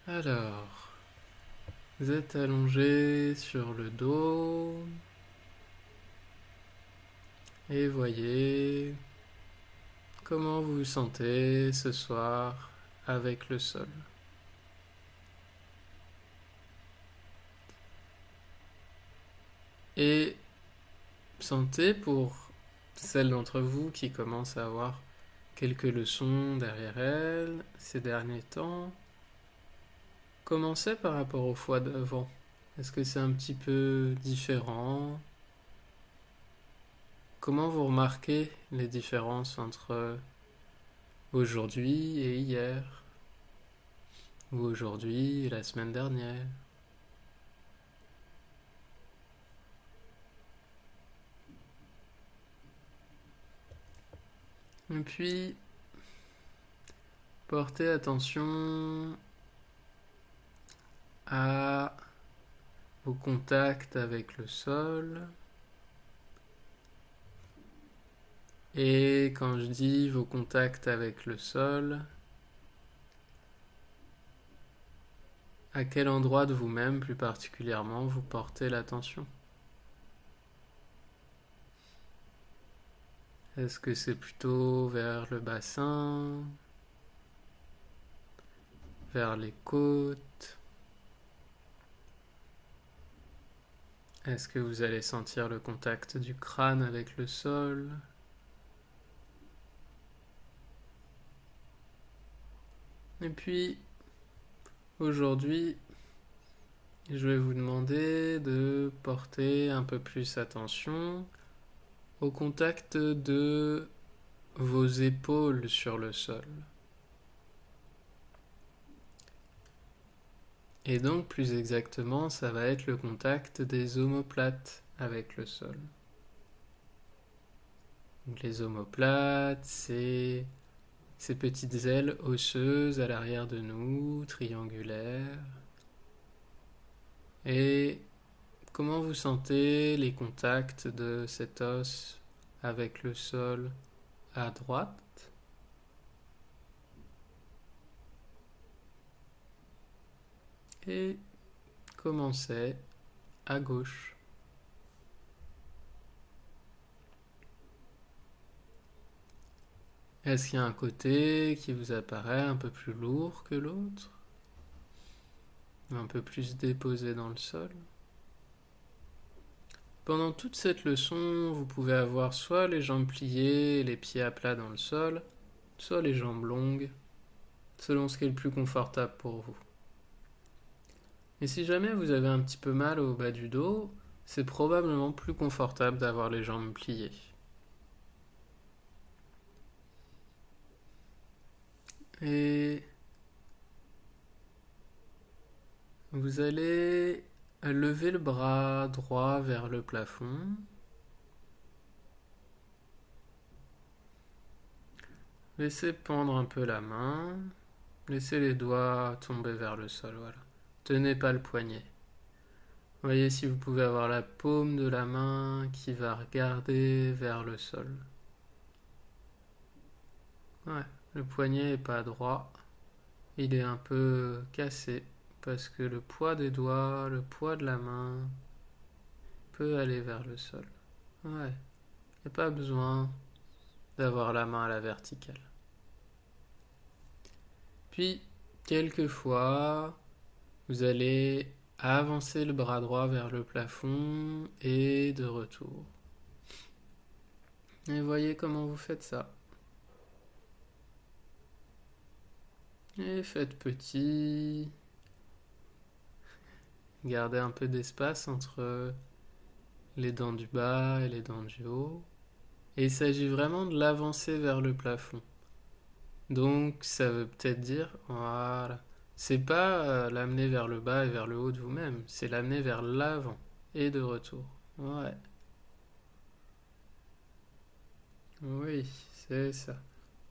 Alors, vous êtes allongé sur le dos et voyez comment vous vous sentez ce soir avec le sol. Et sentez pour celles d'entre vous qui commencent à avoir quelques leçons derrière elles ces derniers temps, commencez par rapport aux fois d'avant. Est-ce que c'est un petit peu différent? Comment vous remarquez les différences entre aujourd'hui et hier, ou aujourd'hui et la semaine dernière? Et puis, portez attention à vos contacts avec le sol. Et quand je dis vos contacts avec le sol, à quel endroit de vous-même plus particulièrement vous portez l'attention? Est-ce que c'est plutôt vers le bassin, vers les côtes? Est-ce que vous allez sentir le contact du crâne avec le sol? Et puis, aujourd'hui, je vais vous demander de porter un peu plus attention au contact de vos épaules sur le sol. Et donc, plus exactement, ça va être le contact des omoplates avec le sol. Donc, les omoplates, c'est ces petites ailes osseuses à l'arrière de nous, triangulaires. Et comment vous sentez les contacts de cet os avec le sol à droite et comment c'est à gauche? Est-ce qu'il y a un côté qui vous apparaît un peu plus lourd que l'autre? Un peu plus déposé dans le sol? Pendant toute cette leçon, vous pouvez avoir soit les jambes pliées et les pieds à plat dans le sol, soit les jambes longues, selon ce qui est le plus confortable pour vous. Et si jamais vous avez un petit peu mal au bas du dos, c'est probablement plus confortable d'avoir les jambes pliées. Et vous allez lever le bras droit vers le plafond. Laissez pendre un peu la main. Laissez les doigts tomber vers le sol, voilà. Tenez pas le poignet. Voyez si vous pouvez avoir la paume de la main qui va regarder vers le sol. Ouais, le poignet est pas droit. Il est un peu cassé parce que le poids des doigts, le poids de la main peut aller vers le sol. Ouais, il n'y a pas besoin d'avoir la main à la verticale. Puis, quelquefois, vous allez avancer le bras droit vers le plafond et de retour. Et voyez comment vous faites ça. Et faites petit. Gardez un peu d'espace entre les dents du bas et les dents du haut. Et il s'agit vraiment de l'avancer vers le plafond. Donc ça veut peut-être dire, voilà, c'est pas l'amener vers le bas et vers le haut de vous-même, c'est l'amener vers l'avant et de retour. Ouais, oui, c'est ça.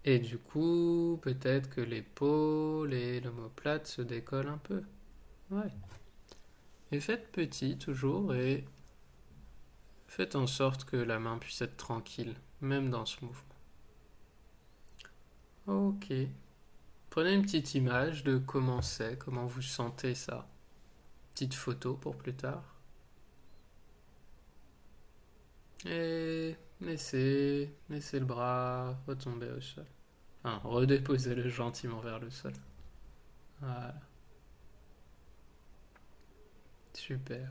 Et du coup, peut-être que l'épaule et l'omoplate se décollent un peu. Ouais. Et faites petit toujours et faites en sorte que la main puisse être tranquille, même dans ce mouvement. Ok. Prenez une petite image de comment c'est, comment vous sentez ça. Petite photo pour plus tard. Et laissez le bras retomber au sol. Enfin, redéposez-le gentiment vers le sol. Voilà, super.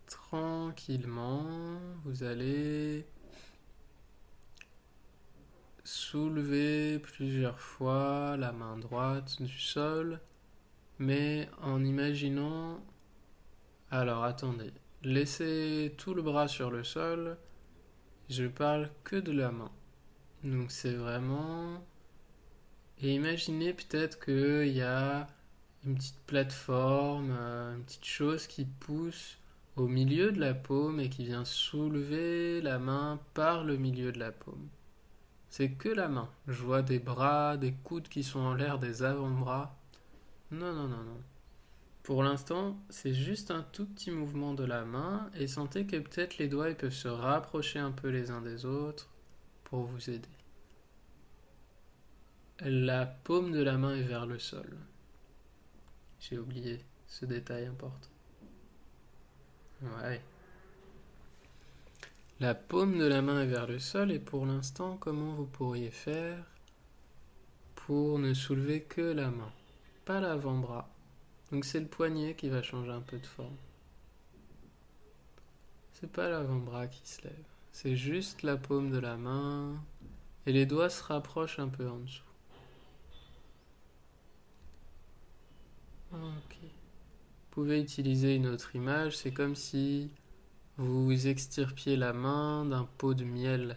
Tranquillement, vous allez soulever plusieurs fois la main droite du sol, mais en imaginant... Alors attendez, laissez tout le bras sur le sol, je parle que de la main. Donc c'est vraiment... Et imaginez peut-être qu'il y a une petite plateforme, une petite chose qui pousse au milieu de la paume et qui vient soulever la main par le milieu de la paume. C'est que la main. Je vois des bras, des coudes qui sont en l'air, des avant-bras. Non, non, non, non. Pour l'instant, c'est juste un tout petit mouvement de la main et sentez que peut-être les doigts ils peuvent se rapprocher un peu les uns des autres pour vous aider. La paume de la main est vers le sol. J'ai oublié ce détail important. Ouais. La paume de la main est vers le sol et pour l'instant, comment vous pourriez faire pour ne soulever que la main, pas l'avant-bras. Donc c'est le poignet qui va changer un peu de forme. C'est pas l'avant-bras qui se lève, c'est juste la paume de la main et les doigts se rapprochent un peu en dessous. Ok. Vous pouvez utiliser une autre image, c'est comme si vous extirpiez la main d'un pot de miel,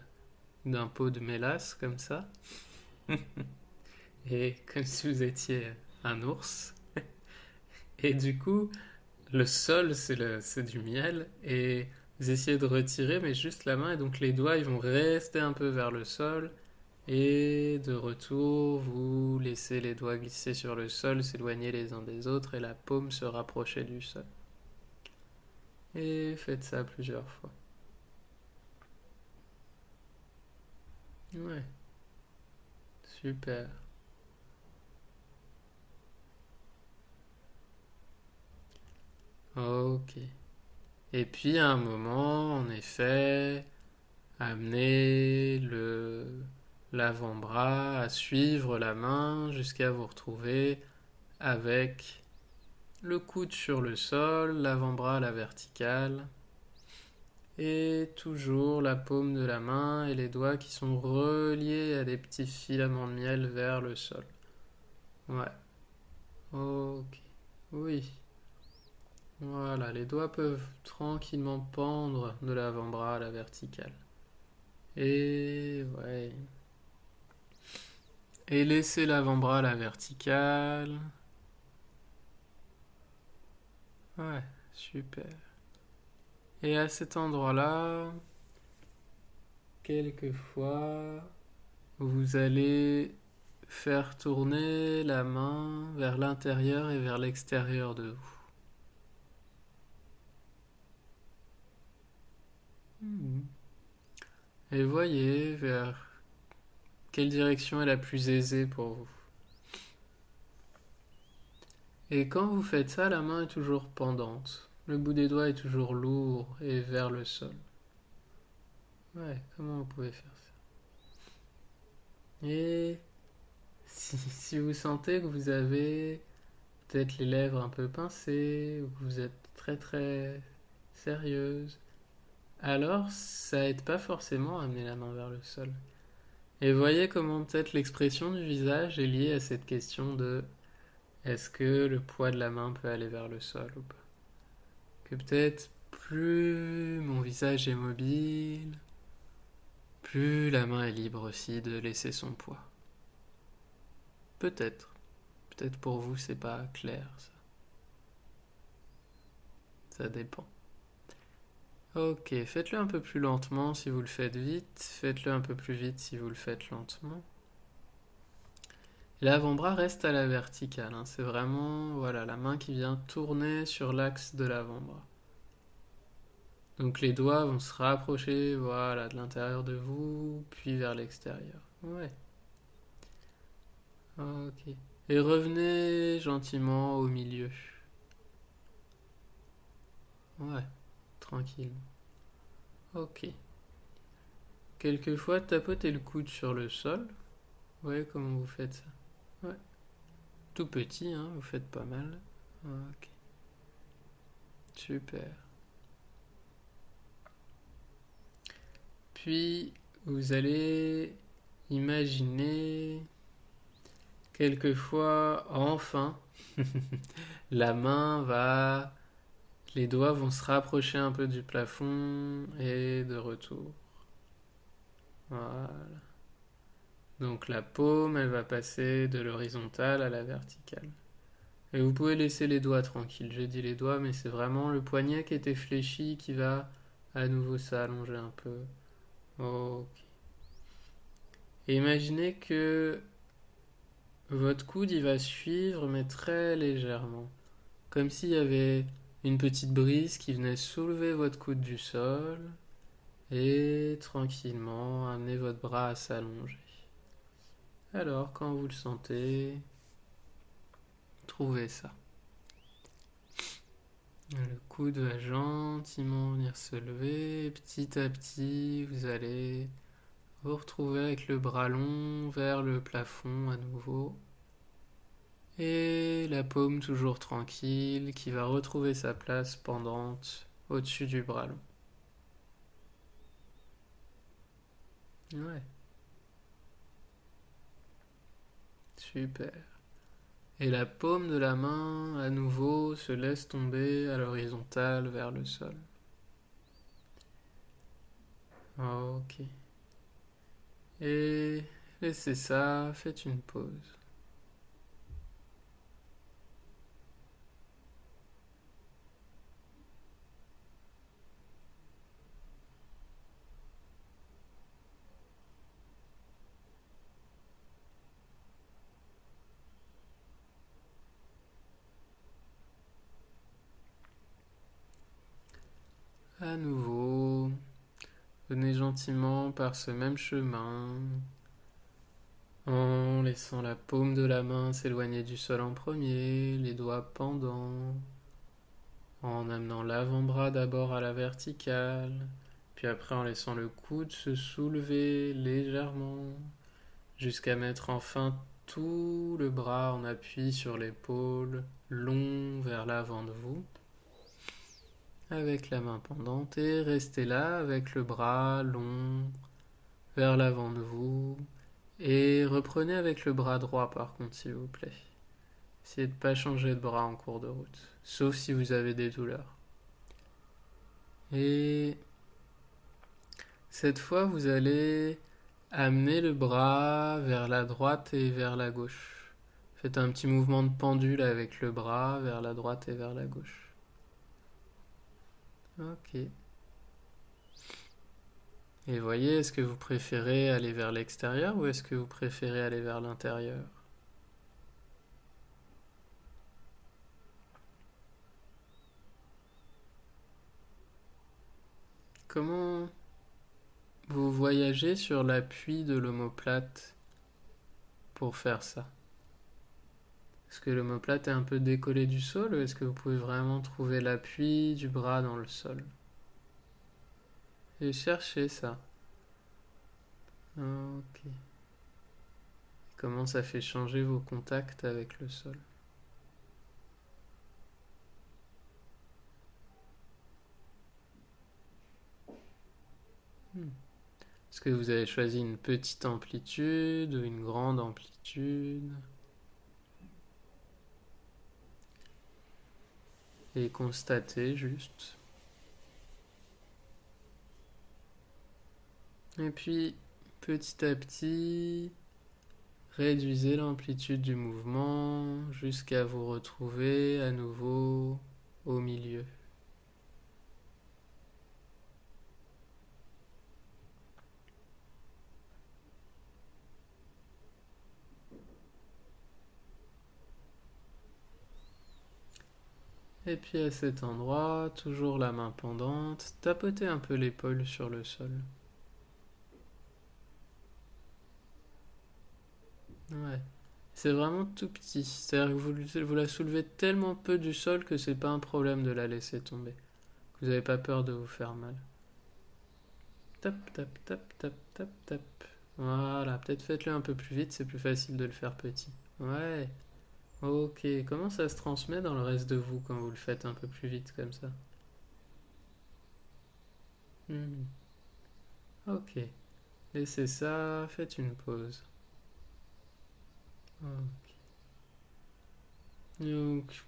d'un pot de mélasse comme ça, et comme si vous étiez un ours. Et du coup, le sol, c'est du miel, et vous essayez de retirer, mais juste la main, et donc les doigts, ils vont rester un peu vers le sol, et de retour, vous laissez les doigts glisser sur le sol, s'éloigner les uns des autres, et la paume se rapprocher du sol. Et faites ça plusieurs fois. Ouais, super. Ok. Et puis à un moment, en effet, amenez l'avant-bras à suivre la main jusqu'à vous retrouver avec le coude sur le sol, l'avant-bras à la verticale et toujours la paume de la main et les doigts qui sont reliés à des petits filaments de miel vers le sol. Ouais, ok. Oui, voilà, les doigts peuvent tranquillement pendre de l'avant-bras à la verticale. Et ouais. Et laissez l'avant-bras à la verticale. Ouais, super. Et à cet endroit-là, quelquefois, vous allez faire tourner la main vers l'intérieur et vers l'extérieur de vous. Hmm. Et voyez vers quelle direction est la plus aisée pour vous. Et quand vous faites ça, la main est toujours pendante. Le bout des doigts est toujours lourd et vers le sol. Ouais, comment vous pouvez faire ça? Et si vous sentez que vous avez peut-être les lèvres un peu pincées, ou que vous êtes très très sérieuse, alors ça aide pas forcément à amener la main vers le sol. Et voyez comment peut-être l'expression du visage est liée à cette question de est-ce que le poids de la main peut aller vers le sol ou pas. Que peut-être plus mon visage est mobile, plus la main est libre aussi de laisser son poids. Peut-être. Peut-être pour vous c'est pas clair ça. Ça dépend. Ok, faites-le un peu plus lentement si vous le faites vite, faites-le un peu plus vite si vous le faites lentement. L'avant-bras reste à la verticale, hein. C'est vraiment voilà, la main qui vient tourner sur l'axe de l'avant-bras. Donc les doigts vont se rapprocher voilà, de l'intérieur de vous, puis vers l'extérieur. Ouais, ok. Et revenez gentiment au milieu. Ouais, tranquille. Ok. Quelquefois, tapotez le coude sur le sol. Ouais, comment vous faites ça? Ouais, tout petit, hein, vous faites pas mal. Ok, super. Puis, vous allez imaginer quelquefois, enfin, la main va... Les doigts vont se rapprocher un peu du plafond et de retour. Voilà. Donc la paume, elle va passer de l'horizontale à la verticale. Et vous pouvez laisser les doigts tranquilles. J'ai dit les doigts, mais c'est vraiment le poignet qui était fléchi qui va à nouveau s'allonger un peu. Ok. Et imaginez que votre coude, il va suivre, mais très légèrement. Comme s'il y avait une petite brise qui venait soulever votre coude du sol et tranquillement amener votre bras à s'allonger. Alors, quand vous le sentez, trouvez ça. Le coude va gentiment venir se lever. Petit à petit, vous allez vous retrouver avec le bras long vers le plafond à nouveau. Et la paume toujours tranquille qui va retrouver sa place pendante au-dessus du bras long. Ouais, super. Et la paume de la main à nouveau se laisse tomber à l'horizontale vers le sol. Ok. Et laissez ça, faites une pause. À nouveau, venez gentiment par ce même chemin, en laissant la paume de la main s'éloigner du sol en premier, les doigts pendants, en amenant l'avant-bras d'abord à la verticale, puis après en laissant le coude se soulever légèrement, jusqu'à mettre enfin tout le bras en appui sur l'épaule, long vers l'avant de vous, avec la main pendante, et restez là avec le bras long vers l'avant de vous, et reprenez avec le bras droit par contre s'il vous plaît. Essayez de ne pas changer de bras en cours de route, sauf si vous avez des douleurs. Et cette fois, vous allez amener le bras vers la droite et vers la gauche. Faites un petit mouvement de pendule avec le bras vers la droite et vers la gauche. Ok. Et voyez, est-ce que vous préférez aller vers l'extérieur ou est-ce que vous préférez aller vers l'intérieur? Comment vous voyagez sur l'appui de l'omoplate pour faire ça? Est-ce que l'omoplate est un peu décollé du sol ou est-ce que vous pouvez vraiment trouver l'appui du bras dans le sol? Et cherchez ça. Ok. Comment ça fait changer vos contacts avec le sol? Hmm. Est-ce que vous avez choisi une petite amplitude ou une grande amplitude? Et constatez juste. Et puis, petit à petit, réduisez l'amplitude du mouvement jusqu'à vous retrouver à nouveau au milieu. Et puis à cet endroit, toujours la main pendante, tapotez un peu l'épaule sur le sol. Ouais. C'est vraiment tout petit. C'est-à-dire que vous la soulevez tellement peu du sol que c'est pas un problème de la laisser tomber. Vous n'avez pas peur de vous faire mal. Tap, tap, tap, tap, tap, tap. Voilà, peut-être faites-le un peu plus vite, c'est plus facile de le faire petit. Ouais, ok. Comment ça se transmet dans le reste de vous quand vous le faites un peu plus vite comme ça? Hmm, ok. Laissez ça, faites une pause. Ok. Donc,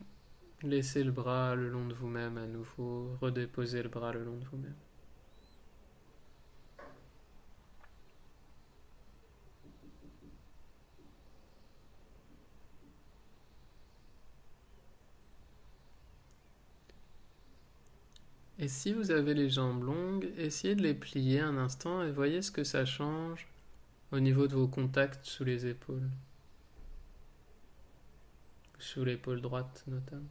laissez le bras le long de vous-même à nouveau. Redéposez le bras le long de vous-même. Et si vous avez les jambes longues, essayez de les plier un instant et voyez ce que ça change au niveau de vos contacts sous les épaules. Sous l'épaule droite notamment.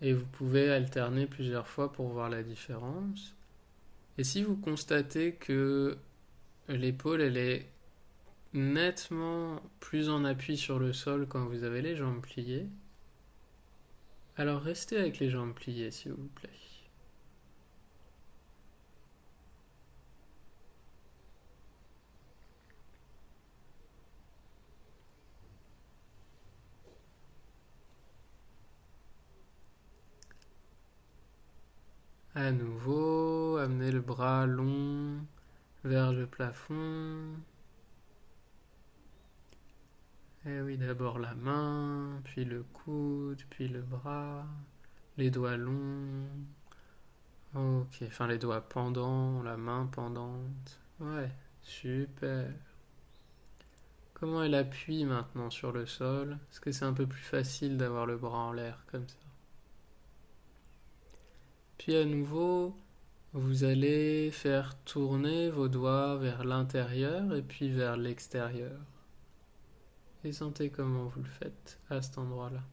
Et vous pouvez alterner plusieurs fois pour voir la différence. Et si vous constatez que l'épaule elle est nettement plus en appui sur le sol quand vous avez les jambes pliées, alors restez avec les jambes pliées s'il vous plaît. À nouveau, amenez le bras long vers le plafond. Et oui, d'abord la main, puis le coude, puis le bras, les doigts longs. Ok, enfin les doigts pendants, la main pendante. Ouais, super. Comment elle appuie maintenant sur le sol? Est-ce que c'est un peu plus facile d'avoir le bras en l'air comme ça? Puis à nouveau, vous allez faire tourner vos doigts vers l'intérieur et puis vers l'extérieur. Et sentez comment vous le faites à cet endroit-là.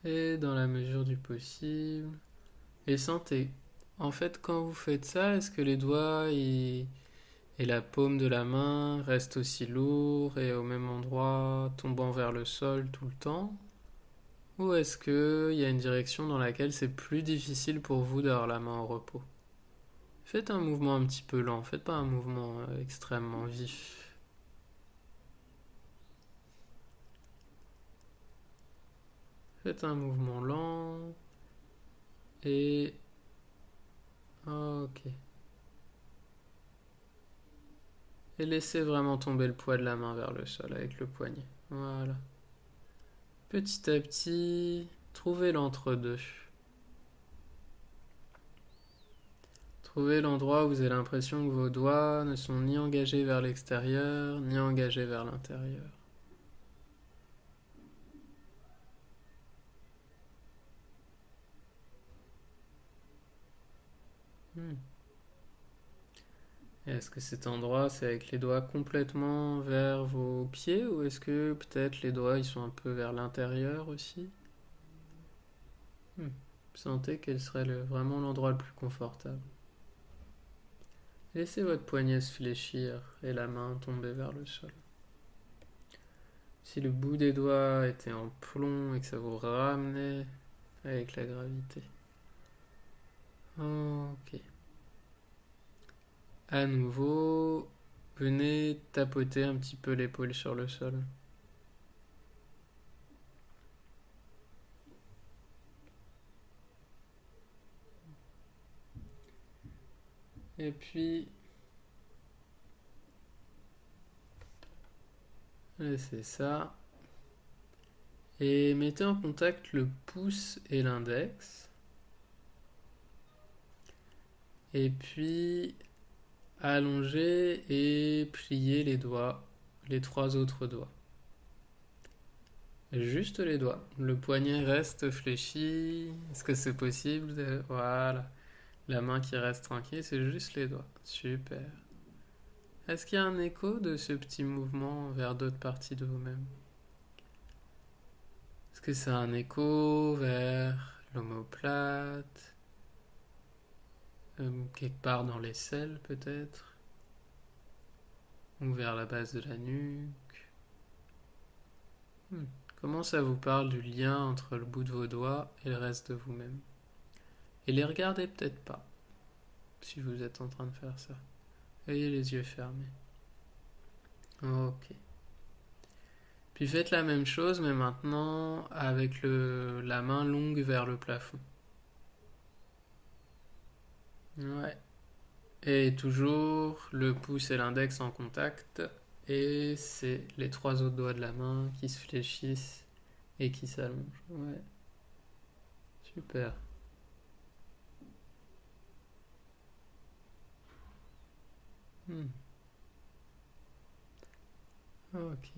Et dans la mesure du possible. Et sentez. En fait, quand vous faites ça, est-ce que les doigts et la paume de la main restent aussi lourds et au même endroit, tombant vers le sol tout le temps? Ou est-ce qu'il y a une direction dans laquelle c'est plus difficile pour vous d'avoir la main au repos? Faites un mouvement un petit peu lent, faites pas un mouvement extrêmement vif. Faites un mouvement lent et... Ok. Et laissez vraiment tomber le poids de la main vers le sol avec le poignet. Voilà. Petit à petit, trouvez l'entre-deux. Trouvez l'endroit où vous avez l'impression que vos doigts ne sont ni engagés vers l'extérieur, ni engagés vers l'intérieur. Hmm. Et est-ce que cet endroit, c'est avec les doigts complètement vers vos pieds ou est-ce que peut-être les doigts, ils sont un peu vers l'intérieur aussi? Hmm. Sentez quel serait vraiment l'endroit le plus confortable. Laissez votre poignet se fléchir et la main tomber vers le sol. Si le bout des doigts était en plomb et que ça vous ramenait avec la gravité. Ok. À nouveau, venez tapoter un petit peu l'épaule sur le sol. Et puis, laissez ça. Et mettez en contact le pouce et l'index. Et puis, allongez et pliez les doigts, les trois autres doigts. Juste les doigts. Le poignet reste fléchi. Est-ce que c'est possible Voilà. La main qui reste tranquille, c'est juste les doigts. Super. Est-ce qu'il y a un écho de ce petit mouvement vers d'autres parties de vous-même? Est-ce que c'est un écho vers l'omoplate, quelque part dans l'aisselle peut-être, ou vers la base de la nuque. Hmm. Comment ça vous parle du lien entre le bout de vos doigts et le reste de vous-même? Et les regardez peut-être pas, si vous êtes en train de faire ça. Ayez les yeux fermés. Ok. Puis faites la même chose, mais maintenant avec la main longue vers le plafond. Ouais. Et toujours le pouce et l'index en contact. Et c'est les trois autres doigts de la main qui se fléchissent et qui s'allongent. Ouais, super. Hmm. Ok.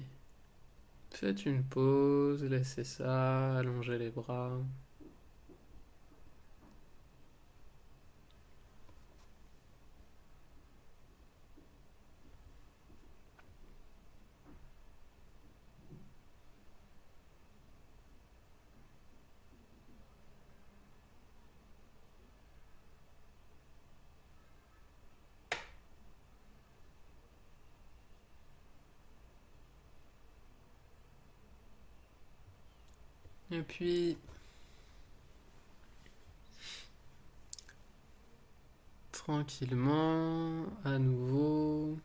Faites une pause, laissez ça, allongez les bras. Et puis, tranquillement, à nouveau,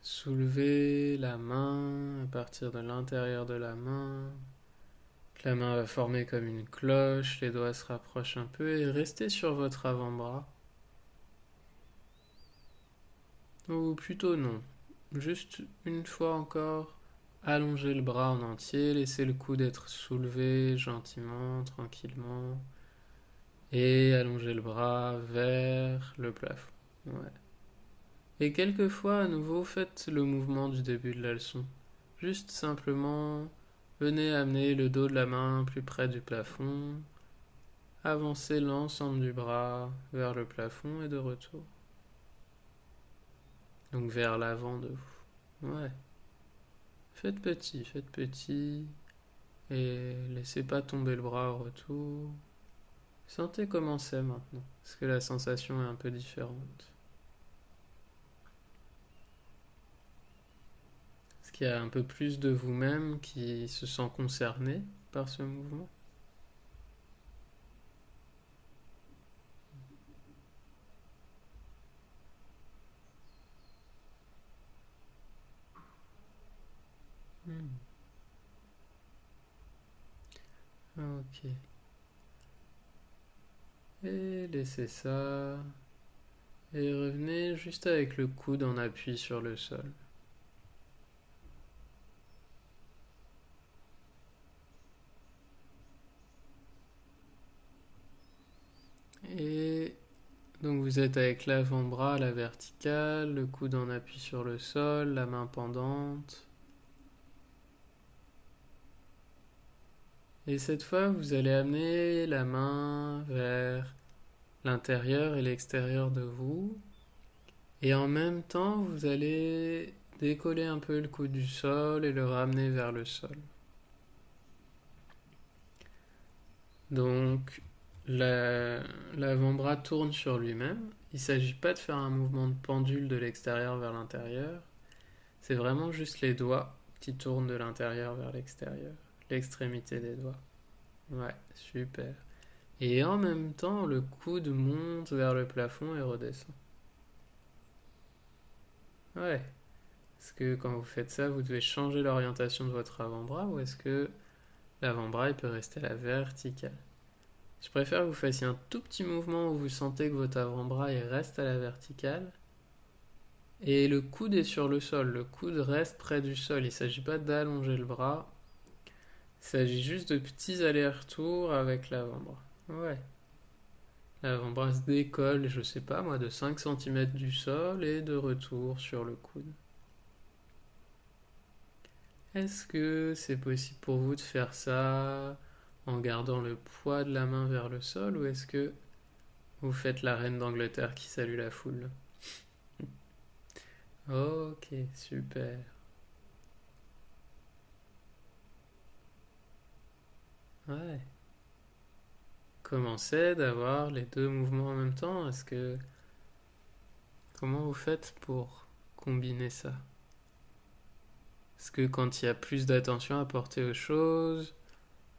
soulevez la main à partir de l'intérieur de la main. La main va former comme une cloche, les doigts se rapprochent un peu et restez sur votre avant-bras. Ou plutôt non. Juste une fois encore, allongez le bras en entier, laissez le coude être soulevé gentiment, tranquillement. Et allongez le bras vers le plafond. Ouais. Et quelquefois, à nouveau, faites le mouvement du début de la leçon. Juste simplement, venez amener le dos de la main plus près du plafond. Avancez l'ensemble du bras vers le plafond et de retour. Donc vers l'avant de vous. Ouais. Faites petit. Et laissez pas tomber le bras au retour. Sentez comment c'est maintenant. Est-ce que la sensation est un peu différente? Est-ce qu'il y a un peu plus de vous-même qui se sent concerné par ce mouvement? Hmm. Ok. Et laissez ça. Et revenez juste avec le coude en appui sur le sol. Et donc vous êtes avec l'avant-bras à la verticale, le coude en appui sur le sol, la main pendante. Et cette fois, vous allez amener la main vers l'intérieur et l'extérieur de vous. Et en même temps, vous allez décoller un peu le coude du sol et le ramener vers le sol. Donc, l'avant-bras tourne sur lui-même. Il ne s'agit pas de faire un mouvement de pendule de l'extérieur vers l'intérieur. C'est vraiment juste les doigts qui tournent de l'intérieur vers l'extérieur. L'extrémité des doigts. Ouais, super. Et en même temps, le coude monte vers le plafond et redescend. Ouais. Est-ce que quand vous faites ça, vous devez changer l'orientation de votre avant-bras ou est-ce que l'avant-bras il peut rester à la verticale? Je préfère que vous fassiez un tout petit mouvement où vous sentez que votre avant-bras il reste à la verticale et le coude est sur le sol. Le coude reste près du sol. Il ne s'agit pas d'allonger le bras. Il s'agit juste de petits allers-retours avec l'avant-bras. Ouais. L'avant-bras se décolle, je sais pas moi, de 5 cm du sol et de retour sur le coude. Est-ce que c'est possible pour vous de faire ça en gardant le poids de la main vers le sol ou est-ce que vous faites la reine d'Angleterre qui salue la foule? Ok, super. Ouais. Comment c'est d'avoir les deux mouvements en même temps? Comment vous faites pour combiner ça? Est-ce que quand il y a plus d'attention à porter aux choses,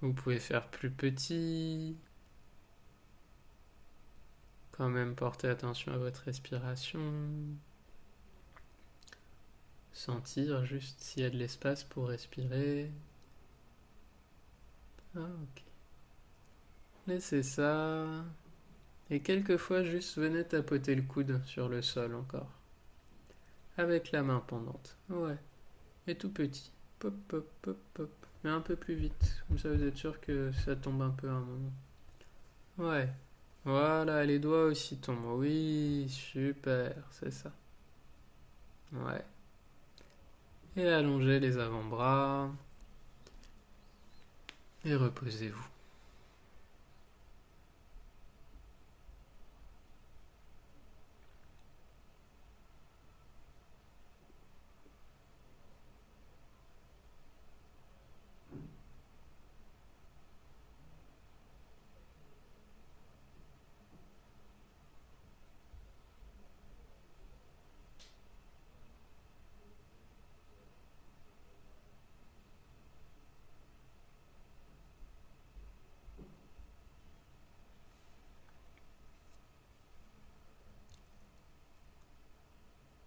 vous pouvez faire plus petit, quand même porter attention à votre respiration, sentir juste s'il y a de l'espace pour respirer. Ah, ok. Laissez ça. Et quelquefois, juste venez tapoter le coude sur le sol encore. Avec la main pendante. Ouais. Et tout petit. Pop, pop, pop, pop. Mais un peu plus vite. Comme ça, vous êtes sûr que ça tombe un peu à un moment. Ouais. Voilà, les doigts aussi tombent. Oui, super, c'est ça. Ouais. Et allongez les avant-bras. Et reposez-vous.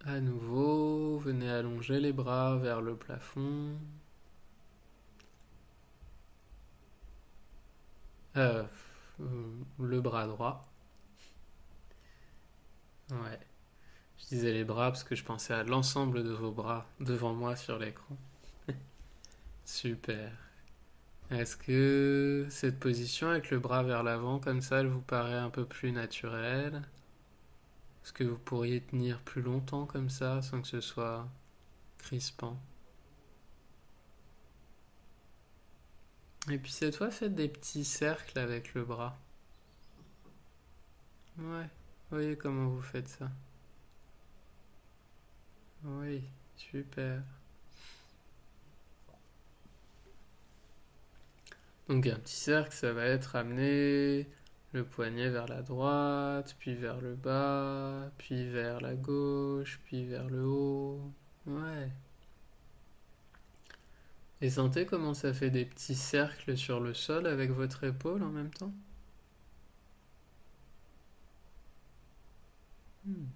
À nouveau, venez allonger les bras vers le plafond. Euh, le bras droit. Ouais. Je disais les bras parce que je pensais à l'ensemble de vos bras devant moi sur l'écran. Super. Est-ce que cette position avec le bras vers l'avant comme ça, elle vous paraît un peu plus naturelle? Est-ce que vous pourriez tenir plus longtemps comme ça sans que ce soit crispant? Et puis cette fois, faites des petits cercles avec le bras. Ouais. Voyez comment vous faites ça? Oui, super. Donc un petit cercle, ça va être amener le poignet vers la droite, puis vers le bas, puis vers la gauche, puis vers le haut. Ouais. Et sentez comment ça fait des petits cercles sur le sol avec votre épaule en même temps. Hmm.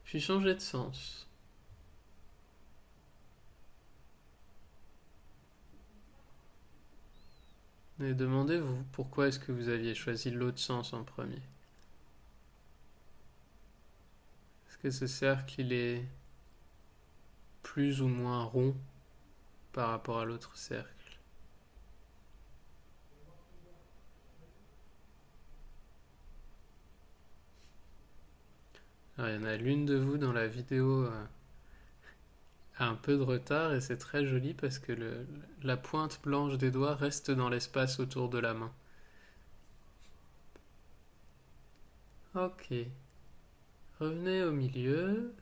Puis changez de sens. Et demandez-vous pourquoi est-ce que vous aviez choisi l'autre sens en premier. Est-ce que ce cercle il est plus ou moins rond par rapport à l'autre cercle? Alors, il y en a l'une de vous dans la vidéo a un peu de retard et c'est très joli parce que la pointe blanche des doigts reste dans l'espace autour de la main. Ok. Revenez au milieu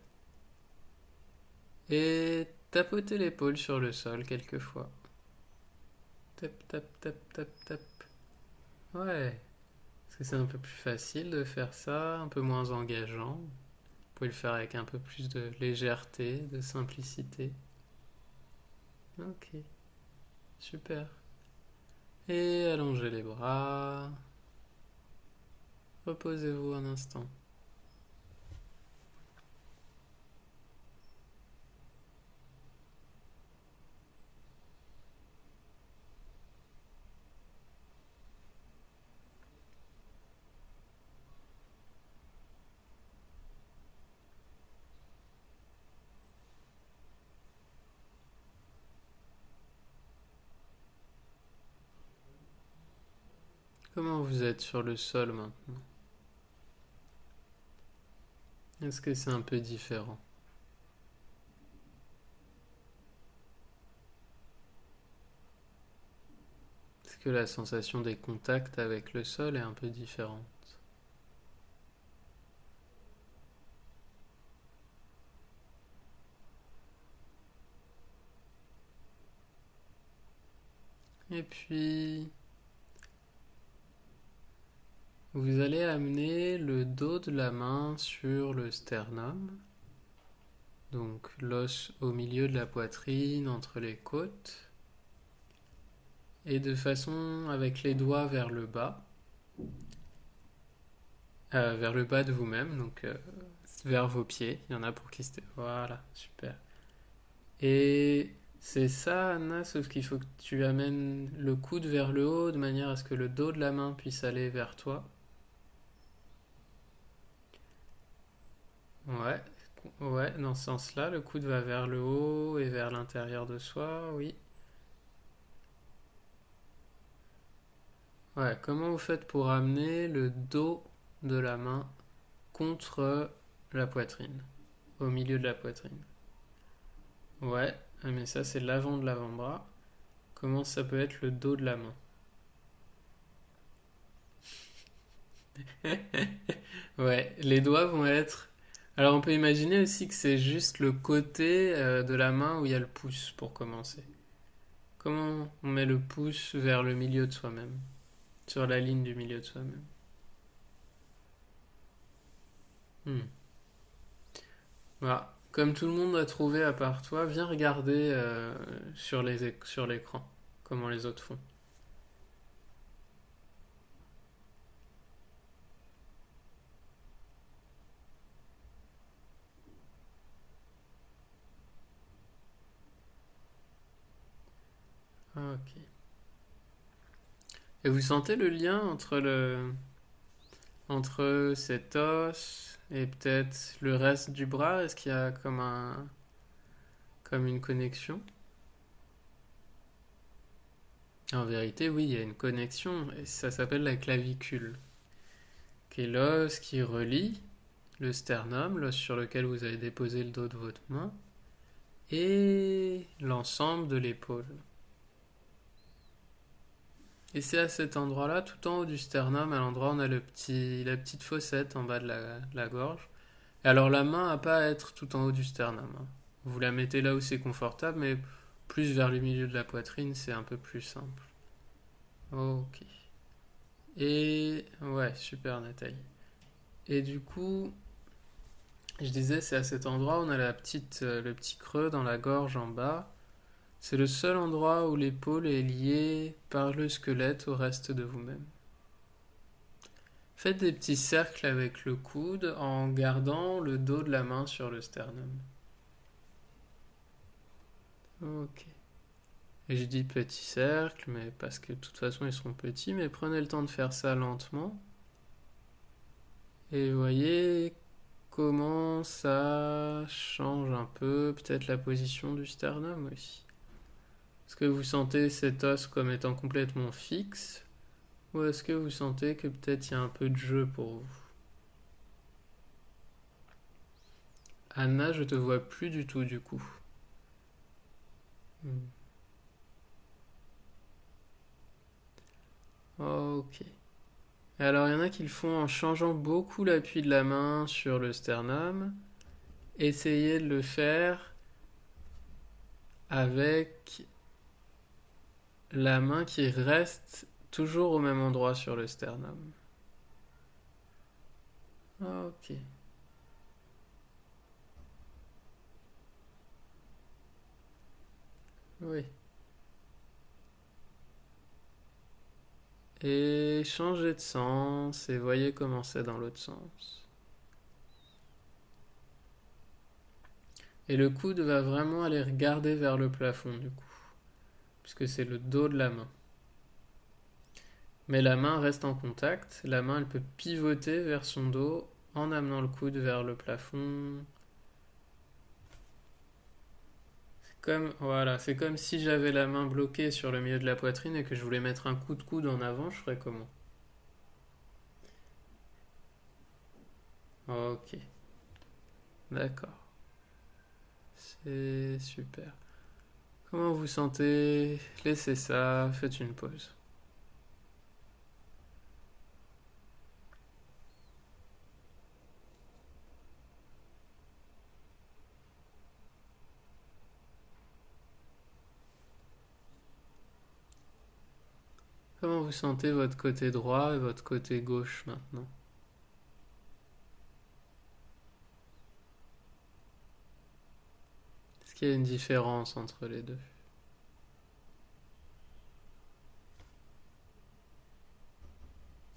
et tapotez l'épaule sur le sol quelquefois. Tap, tap, tap, tap, tap. Ouais. Parce que c'est un peu plus facile de faire ça, un peu moins engageant. Vous pouvez le faire avec un peu plus de légèreté, de simplicité. Ok, super. Et allongez les bras. Reposez-vous un instant. Comment vous êtes sur le sol maintenant? Est-ce que c'est un peu différent? Est-ce que la sensation des contacts avec le sol est un peu différente? Et puis, vous allez amener le dos de la main sur le sternum, donc l'os au milieu de la poitrine, entre les côtes, et de façon avec les doigts vers le bas de vous-même, donc vers vos pieds. Il y en a pour qui c'était. Voilà, super. Et c'est ça, Anna, sauf qu'il faut que tu amènes le coude vers le haut de manière à ce que le dos de la main puisse aller vers toi. Ouais, ouais, dans ce sens-là, le coude va vers le haut et vers l'intérieur de soi, oui. Ouais, comment vous faites pour amener le dos de la main contre la poitrine, au milieu de la poitrine? Ouais, mais ça c'est l'avant de l'avant-bras. Comment ça peut être le dos de la main? Ouais, les doigts vont être. Alors on peut imaginer aussi que c'est juste le côté de la main où il y a le pouce pour commencer. Comment on met le pouce vers le milieu de soi-même, sur la ligne du milieu de soi-même? Hmm. Voilà. Comme tout le monde a trouvé à part toi, viens regarder sur l'écran comment les autres font. Ok. Et vous sentez le lien entre cet os et peut-être le reste du bras? Est-ce qu'il y a comme une connexion? En vérité, oui, il y a une connexion et ça s'appelle la clavicule, qui est l'os qui relie le sternum, l'os sur lequel vous avez déposé le dos de votre main, et l'ensemble de l'épaule. Et c'est à cet endroit-là, tout en haut du sternum, à l'endroit où on a la petite fossette en bas de la gorge. Et alors la main n'a pas à être tout en haut du sternum, hein. Vous la mettez là où c'est confortable, mais plus vers le milieu de la poitrine, c'est un peu plus simple. Ok. Et ouais, super Nathalie. Et du coup, je disais, c'est à cet endroit où on a le petit creux dans la gorge en bas. C'est le seul endroit où l'épaule est liée par le squelette au reste de vous-même. Faites des petits cercles avec le coude en gardant le dos de la main sur le sternum. Ok. Et je dis petits cercles, mais parce que de toute façon ils seront petits, mais prenez le temps de faire ça lentement. Et voyez comment ça change un peu peut-être la position du sternum aussi. Est-ce que vous sentez cet os comme étant complètement fixe ou est-ce que vous sentez que peut-être il y a un peu de jeu pour vous? Anna, je te vois plus du tout du coup. Hmm. Ok. Alors il y en a qui le font en changeant beaucoup l'appui de la main sur le sternum. Essayez de le faire avec la main qui reste toujours au même endroit sur le sternum. Ok. Oui. Et changez de sens et voyez comment c'est dans l'autre sens. Et le coude va vraiment aller regarder vers le plafond du coup, puisque c'est le dos de la main. Mais la main reste en contact, la main elle peut pivoter vers son dos en amenant le coude vers le plafond. Voilà, c'est comme si j'avais la main bloquée sur le milieu de la poitrine et que je voulais mettre un coup de coude en avant, je ferais comment? Ok, d'accord, c'est super. Comment vous sentez? Laissez ça, faites une pause. Comment vous sentez votre côté droit et votre côté gauche maintenant? Est-ce qu'il y a une différence entre les deux?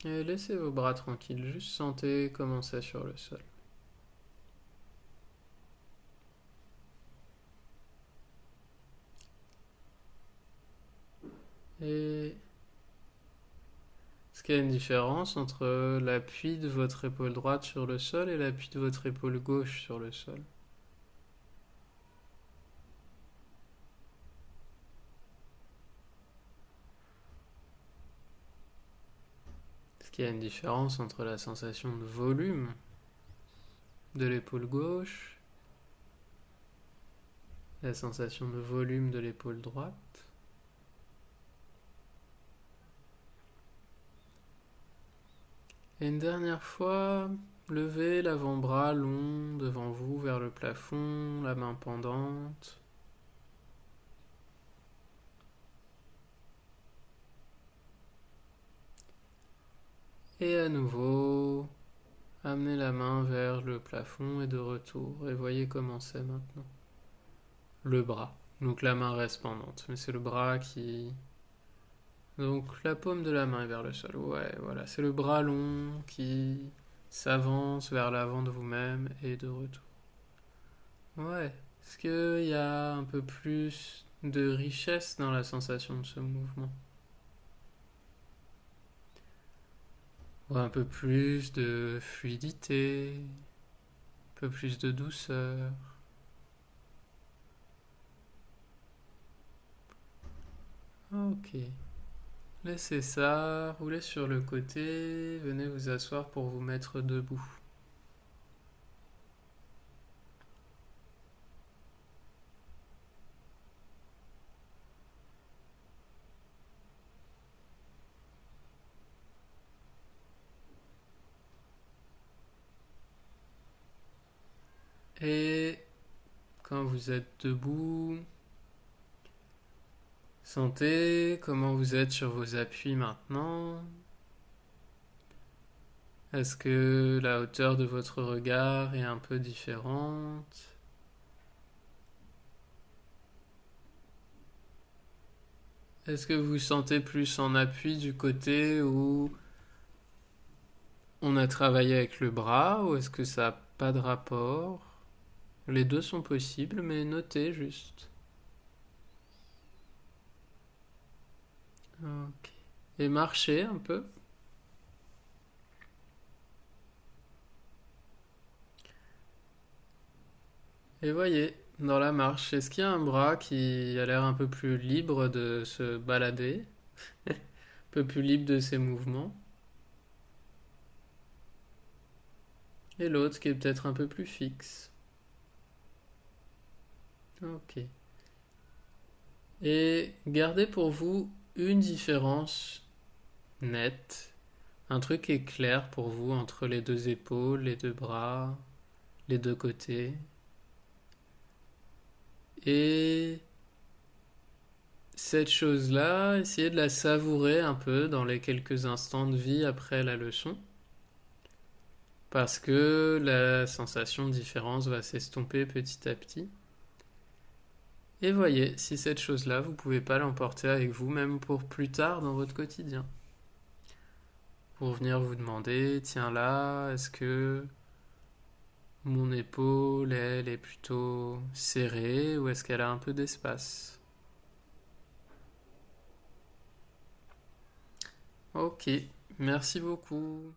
Et laissez vos bras tranquilles, juste sentez comment c'est sur le sol. Et est-ce qu'il y a une différence entre l'appui de votre épaule droite sur le sol et l'appui de votre épaule gauche sur le sol? Est-ce qu'il y a une différence entre la sensation de volume de l'épaule gauche et la sensation de volume de l'épaule droite? Et une dernière fois, levez l'avant-bras long devant vous vers le plafond, la main pendante. Et à nouveau, amenez la main vers le plafond et de retour. Et voyez comment c'est maintenant. Le bras. Donc la main reste pendante, mais c'est le bras qui... Donc la paume de la main est vers le sol. Ouais, voilà. C'est le bras long qui s'avance vers l'avant de vous-même et de retour. Ouais. Est-ce qu'il y a un peu plus de richesse dans la sensation de ce mouvement? Ou un peu plus de fluidité, un peu plus de douceur? Ok. Laissez ça, roulez sur le côté, venez vous asseoir pour vous mettre debout. Et quand vous êtes debout, sentez comment vous êtes sur vos appuis maintenant. Est-ce que la hauteur de votre regard est un peu différente? Est-ce que vous vous sentez plus en appui du côté où on a travaillé avec le bras ou est-ce que ça n'a pas de rapport? Les deux sont possibles, mais notez juste. Ok. Et marchez un peu. Et voyez, dans la marche, est-ce qu'il y a un bras qui a l'air un peu plus libre de se balader, un peu plus libre de ses mouvements, et l'autre qui est peut-être un peu plus fixe? Ok. Et gardez pour vous une différence nette, un truc qui est clair pour vous entre les deux épaules, les deux bras, les deux côtés. Et cette chose-là, essayez de la savourer un peu dans les quelques instants de vie après la leçon, parce que la sensation de différence va s'estomper petit à petit. Et voyez si cette chose-là, vous ne pouvez pas l'emporter avec vous, même pour plus tard dans votre quotidien. Pour venir vous demander, tiens là, est-ce que mon épaule, elle est plutôt serrée ou est-ce qu'elle a un peu d'espace? Ok, merci beaucoup.